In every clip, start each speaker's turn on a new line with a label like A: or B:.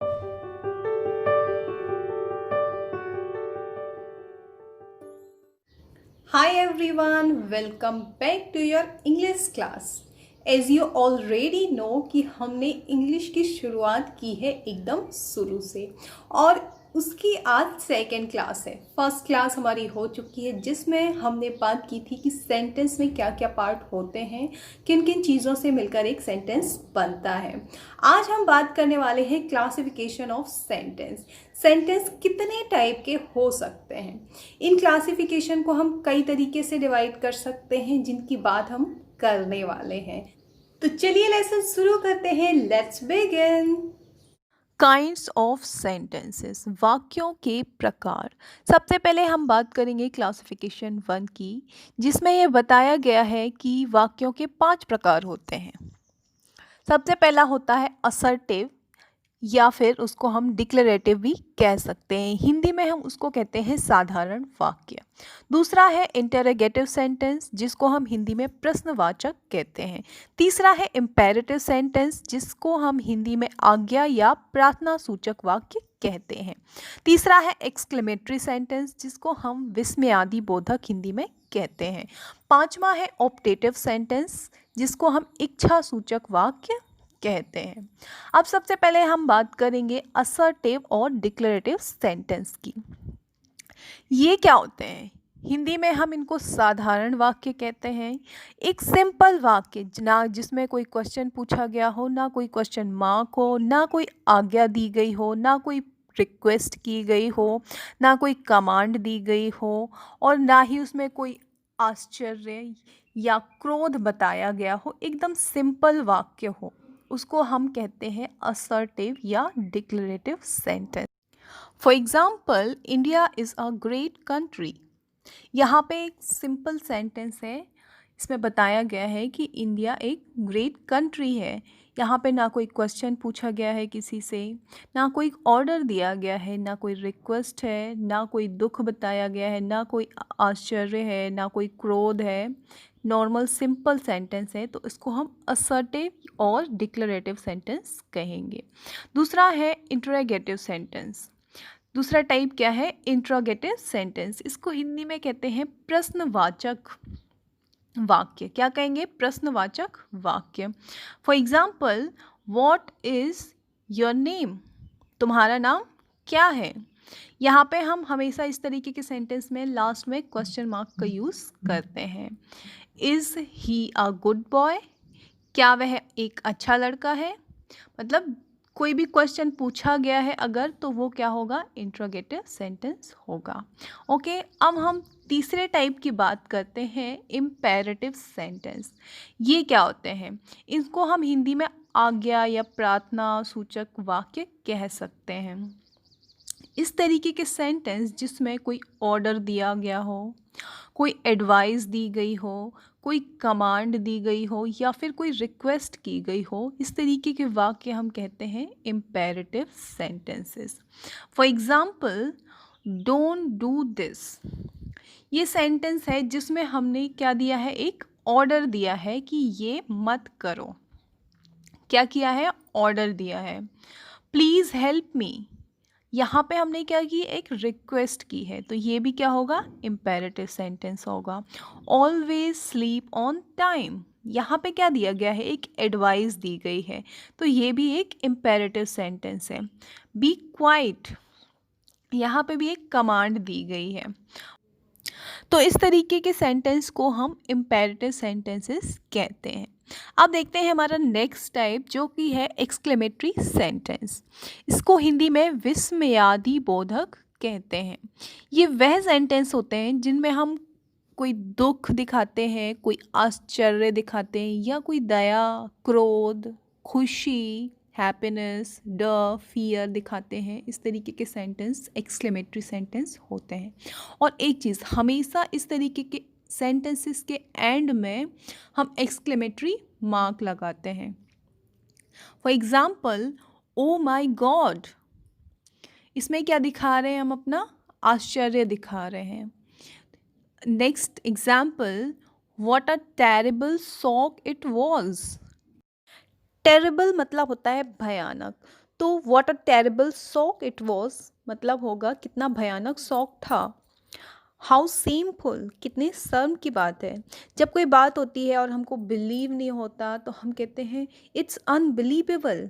A: Hi everyone, welcome back to your English class. As you already know कि हमने English की शुरुआत की है एकदम शुरू से और उसकी आज सेकेंड क्लास है। फर्स्ट क्लास हमारी हो चुकी है जिसमें हमने बात की थी कि सेंटेंस में क्या क्या पार्ट होते हैं, किन किन चीज़ों से मिलकर एक सेंटेंस बनता है। आज हम बात करने वाले हैं क्लासिफिकेशन ऑफ सेंटेंस। सेंटेंस कितने टाइप के हो सकते हैं, इन क्लासिफिकेशन को हम कई तरीके से डिवाइड कर सकते हैं जिनकी बात हम करने वाले हैं। तो चलिए लेसन शुरू करते हैं। Let's begin.
B: Kinds of sentences, वाक्यों के प्रकार। सबसे पहले हम बात करेंगे क्लासिफिकेशन 1 की, जिसमें यह बताया गया है कि वाक्यों के 5 प्रकार होते हैं। सबसे पहला होता है असर्टिव, या फिर उसको हम डिक्लेरेटिव भी कह सकते हैं। हिंदी में हम उसको कहते हैं साधारण वाक्य। दूसरा है इंटरोगेटिव सेंटेंस, जिसको हम हिंदी में प्रश्नवाचक कहते हैं। तीसरा है इम्पेरेटिव सेंटेंस, जिसको हम हिंदी में आज्ञा या प्रार्थना सूचक वाक्य कहते हैं। तीसरा है एक्सक्लेमेटरी सेंटेंस, जिसको हम विस्मयादि बोधक हिंदी में कहते हैं। पांचवा है ऑप्टेटिव सेंटेंस, जिसको हम इच्छा सूचक वाक्य कहते हैं। अब सबसे पहले हम बात करेंगे असर्टिव और डिक्लेरेटिव सेंटेंस की। ये क्या होते हैं? हिंदी में हम इनको साधारण वाक्य कहते हैं। एक सिंपल वाक्य, ना जिसमें कोई क्वेश्चन पूछा गया हो, ना कोई क्वेश्चन मार्क हो, ना कोई आज्ञा दी गई हो, ना कोई रिक्वेस्ट की गई हो, ना कोई कमांड दी गई हो, और ना ही उसमें कोई आश्चर्य या क्रोध बताया गया हो। एकदम सिंपल वाक्य हो, उसको हम कहते हैं असर्टिव या declarative sentence. For example, India is a great country. यहाँ पे एक सिंपल सेंटेंस है, इसमें बताया गया है कि इंडिया एक ग्रेट कंट्री है। यहाँ पे ना कोई क्वेश्चन पूछा गया है किसी से, ना कोई ऑर्डर दिया गया है, ना कोई रिक्वेस्ट है, ना कोई दुख बताया गया है, ना कोई आश्चर्य है, ना कोई क्रोध है। नॉर्मल सिंपल सेंटेंस है, तो इसको हम असर्टिव और डिक्लेरेटिव सेंटेंस कहेंगे। दूसरा है इंटरोगेटिव सेंटेंस। दूसरा टाइप क्या है? Interrogative sentence. इसको हिंदी में कहते हैं प्रश्नवाचक वाक्य। क्या कहेंगे? प्रश्नवाचक वाक्य। For example, what is your name? तुम्हारा नाम क्या है? यहाँ पे हम हमेशा इस तरीके के सेंटेंस में लास्ट में क्वेश्चन मार्क का यूज़ करते हैं। Is he a good boy? क्या वह एक अच्छा लड़का है? मतलब कोई भी क्वेश्चन पूछा गया है अगर, तो वो क्या होगा? इंट्रोगेटिव सेंटेंस होगा। ओके, अब हम तीसरे टाइप की बात करते हैं, इम्पेरेटिव सेंटेंस। ये क्या होते हैं? इनको हम हिंदी में आज्ञा या प्रार्थना सूचक वाक्य कह सकते हैं। इस तरीके के सेंटेंस जिसमें कोई ऑर्डर दिया गया हो, कोई एडवाइस दी गई हो, कोई कमांड दी गई हो, या फिर कोई रिक्वेस्ट की गई हो, इस तरीके के वाक्य हम कहते हैं imperative sentences. For example, don't do this. ये सेंटेंस है जिसमें हमने क्या दिया है? एक ऑर्डर दिया है कि ये मत करो। क्या किया है? ऑर्डर दिया है। प्लीज़ हेल्प मी, यहाँ पे हमने क्या की? एक रिक्वेस्ट की है, तो ये भी क्या होगा? इम्पेरेटिव सेंटेंस होगा। ऑलवेज स्लीप ऑन टाइम, यहाँ पे क्या दिया गया है? एक एडवाइस दी गई है, तो ये भी एक इम्पेरेटिव सेंटेंस है। बी क्वाइट, यहाँ पे भी एक कमांड दी गई है। तो इस तरीके के सेंटेंस को हम इम्पेरेटिव सेंटेंसेस कहते हैं। अब देखते हैं हमारा नेक्स्ट टाइप, जो कि है एक्सक्लेमेटरी सेंटेंस। इसको हिंदी में विस्मयादि बोधक कहते हैं। ये वह सेंटेंस होते हैं जिनमें हम कोई दुख दिखाते हैं, कोई आश्चर्य दिखाते हैं, या कोई दया, क्रोध, खुशी, हैप्पीनेस, डर, फियर दिखाते हैं। इस तरीके के सेंटेंस एक्सक्लेमेटरी सेंटेंस होते हैं। और एक चीज़, हमेशा इस तरीके के सेंटेंसेस के एंड में हम एक्सक्लेमेटरी मार्क लगाते हैं। For example, oh my god, इसमें क्या दिखा रहे हैं? हम अपना आश्चर्य दिखा रहे हैं। Next example, what a terrible shock it was. Terrible मतलब होता है भयानक, तो what a terrible shock it was, मतलब होगा कितना भयानक शौक था। हाउ सेमफुल, कितने शर्म की बात है। जब कोई बात होती है और हमको बिलीव नहीं होता तो हम कहते हैं इट्स अनबिलीवेबल।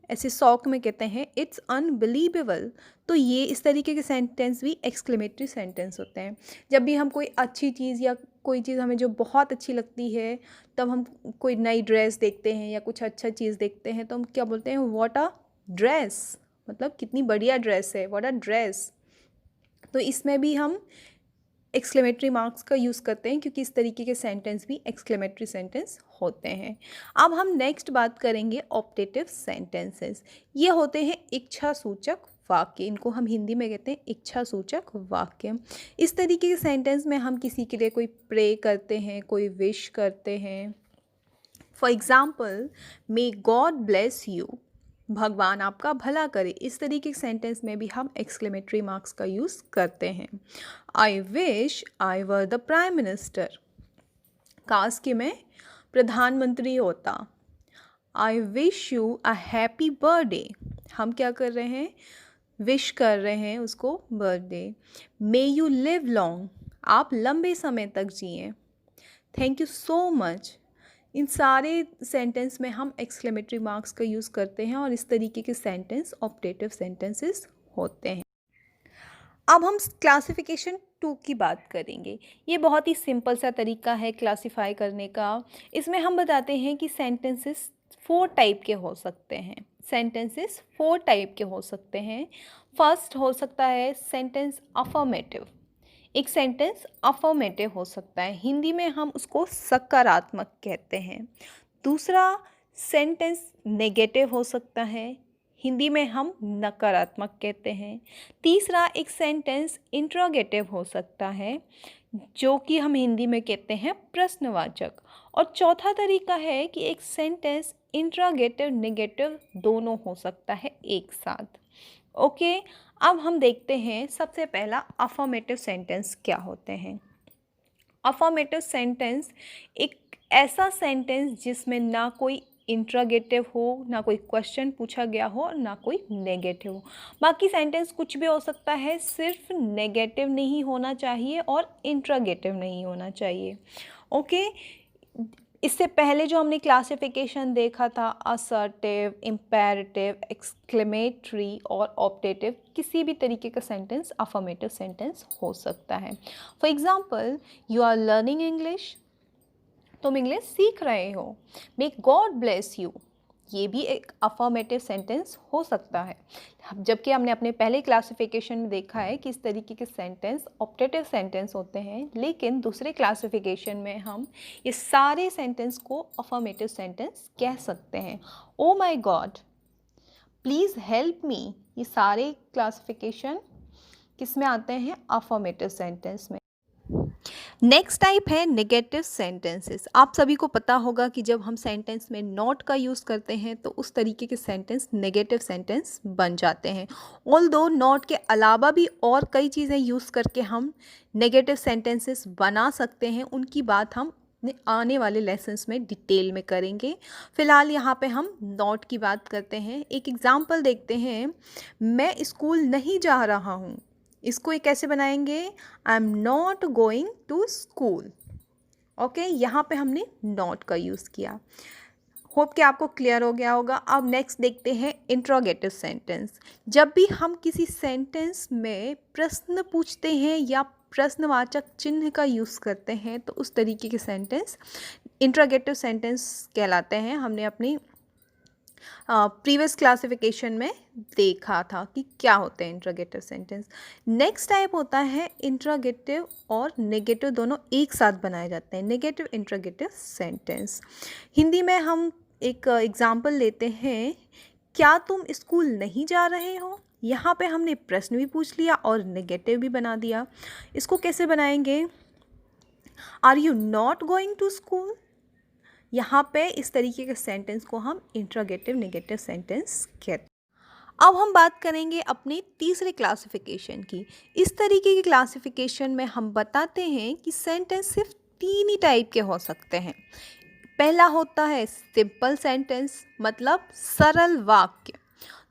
B: ऐसे शौक में कहते हैं इट्स अनबिलीवेबल। तो ये इस तरीके के सेंटेंस भी एक्सक्लेमेटरी सेंटेंस होते हैं। जब भी हम कोई अच्छी चीज़ या कोई चीज़ हमें जो बहुत अच्छी लगती है, तब हम कोई नई ड्रेस देखते हैं या कुछ अच्छा चीज़ देखते हैं तो हम क्या बोलते हैं, व्हाट अ ड्रेस, मतलब कितनी बढ़िया ड्रेस है, व्हाट अ ड्रेस। तो इसमें भी हम एक्सक्लेमेटरी मार्क्स का यूज़ करते हैं क्योंकि इस तरीके के सेंटेंस भी एक्सक्लेमेटरी सेंटेंस होते हैं। अब हम नेक्स्ट बात करेंगे ऑप्टेटिव सेंटेंसेस। ये होते हैं इच्छा सूचक वाक्य, इनको हम हिंदी में कहते हैं इच्छा सूचक वाक्य। इस तरीके के सेंटेंस में हम किसी के लिए कोई प्रे करते हैं, कोई विश करते हैं। For example, may God bless you, भगवान आपका भला करे। इस तरीके के सेंटेंस में भी हम एक्सक्लेमेटरी मार्क्स का यूज़ करते हैं। I wish I were the prime minister, काश कि मैं प्रधानमंत्री होता। I wish you a happy birthday, हम क्या कर रहे हैं, विश कर रहे हैं उसको birthday. May you live long, आप लंबे समय तक जिएं। Thank you so much. इन सारे सेंटेंस में हम एक्सक्लेमेटरी मार्क्स का यूज़ करते हैं और इस तरीके के सेंटेंस ऑप्टेटिव सेंटेंसेस होते हैं। अब हम क्लासिफिकेशन 2 की बात करेंगे। ये बहुत ही सिंपल सा तरीका है क्लासिफाई करने का। इसमें हम बताते हैं कि सेंटेंसेस 4 टाइप के हो सकते हैं। सेंटेंसेस 4 टाइप के हो सकते हैं। फर्स्ट हो सकता है सेंटेंस अफर्मेटिव। एक सेंटेंस अफर्मेटिव हो सकता है, हिंदी में हम उसको सकारात्मक कहते हैं। दूसरा सेंटेंस नेगेटिव हो सकता है, हिंदी में हम नकारात्मक कहते हैं। तीसरा एक सेंटेंस इंट्रोगेटिव हो सकता है, जो कि हम हिंदी में कहते हैं प्रश्नवाचक। और चौथा तरीका है कि एक सेंटेंस इंट्रोगेटिव नेगेटिव दोनों हो सकता है एक साथ। ओके, अब हम देखते हैं सबसे पहला अफर्मेटिव सेंटेंस क्या होते हैं। अफर्मेटिव सेंटेंस एक ऐसा सेंटेंस जिसमें ना कोई इंट्रोगेटिव हो, ना कोई क्वेश्चन पूछा गया हो और ना कोई नेगेटिव हो। बाकी सेंटेंस कुछ भी हो सकता है, सिर्फ नेगेटिव नहीं होना चाहिए और इंट्रोगेटिव नहीं होना चाहिए। ओके, इससे पहले जो हमने क्लासिफिकेशन देखा था, असर्टिव, इम्पेरेटिव, एक्सक्लेमेटरी और ऑप्टेटिव, किसी भी तरीके का सेंटेंस अफर्मेटिव सेंटेंस हो सकता है। For example, you are learning English, तुम इंग्लिश सीख रहे हो। मे गॉड ब्लेस यू, ये भी एक अफर्मेटिव सेंटेंस हो सकता है। जबकि हमने अपने पहले क्लासिफिकेशन में देखा है कि इस तरीके के सेंटेंस ऑप्टेटिव सेंटेंस होते हैं, लेकिन दूसरे क्लासिफिकेशन में हम ये सारे सेंटेंस को अफर्मेटिव सेंटेंस कह सकते हैं। Oh my God, please help me, ये सारे क्लासिफिकेशन किस में आते हैं, अफर्मेटिव सेंटेंस में। नेक्स्ट टाइप है नेगेटिव सेंटेंसेस। आप सभी को पता होगा कि जब हम सेंटेंस में नॉट का यूज़ करते हैं तो उस तरीके के सेंटेंस नेगेटिव सेंटेंस बन जाते हैं। ऑल्दो नॉट के अलावा भी और कई चीज़ें यूज़ करके हम नेगेटिव सेंटेंसेस बना सकते हैं, उनकी बात हम आने वाले लेसन्स में डिटेल में करेंगे। फ़िलहाल यहाँ पे हम नॉट की बात करते हैं। एक एग्ज़ाम्पल देखते हैं, मैं स्कूल नहीं जा रहा हूँ। इसको ये कैसे बनाएंगे, I am not going to school. Okay, यहाँ पे हमने नॉट का यूज़ किया। होप कि आपको क्लियर हो गया होगा। अब नेक्स्ट देखते हैं इंट्रोगेटिव सेंटेंस। जब भी हम किसी सेंटेंस में प्रश्न पूछते हैं या प्रश्नवाचक चिन्ह का यूज़ करते हैं तो उस तरीके के सेंटेंस इंट्रोगेटिव सेंटेंस कहलाते हैं। हमने अपनी प्रीवियस क्लासिफिकेशन में देखा था कि क्या होते हैं इंट्रोगेटिव सेंटेंस। नेक्स्ट टाइप होता है इंट्रोगेटिव और नेगेटिव दोनों एक साथ बनाए जाते हैं, नेगेटिव इंट्रोगेटिव सेंटेंस। हिंदी में हम एक एग्जाम्पल लेते हैं, क्या तुम स्कूल नहीं जा रहे हो। यहाँ पे हमने प्रश्न भी पूछ लिया और नेगेटिव भी बना दिया। इसको कैसे बनाएंगे, are you not going to school. यहाँ पे इस तरीके के सेंटेंस को हम इंट्रोगेटिव नेगेटिव सेंटेंस कहते हैं। अब हम बात करेंगे अपनी तीसरे क्लासिफिकेशन की। इस तरीके की क्लासिफिकेशन में हम बताते हैं कि सेंटेंस सिर्फ 3 ही टाइप के हो सकते हैं। पहला होता है सिंपल सेंटेंस, मतलब सरल वाक्य।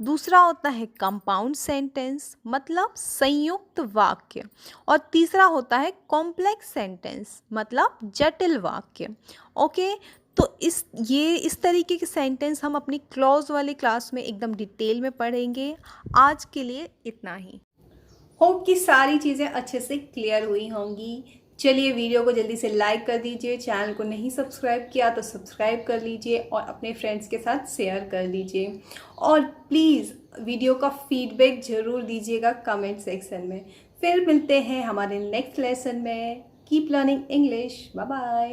B: दूसरा होता है कंपाउंड सेंटेंस मतलब संयुक्त वाक्य। और तीसरा होता है कॉम्प्लेक्स सेंटेंस मतलब जटिल वाक्य। ओके, तो इस तरीके के सेंटेंस हम अपनी क्लॉज वाली क्लास में एकदम डिटेल में पढ़ेंगे। आज के लिए इतना ही।
A: होप कि सारी चीज़ें अच्छे से क्लियर हुई होंगी। चलिए वीडियो को जल्दी से लाइक कर दीजिए, चैनल को नहीं सब्सक्राइब किया तो सब्सक्राइब कर लीजिए और अपने फ्रेंड्स के साथ शेयर कर दीजिए। और प्लीज़ वीडियो का फीडबैक ज़रूर दीजिएगा कमेंट सेक्शन में। फिर मिलते हैं हमारे नेक्स्ट लेसन में। Keep learning English. Bye bye.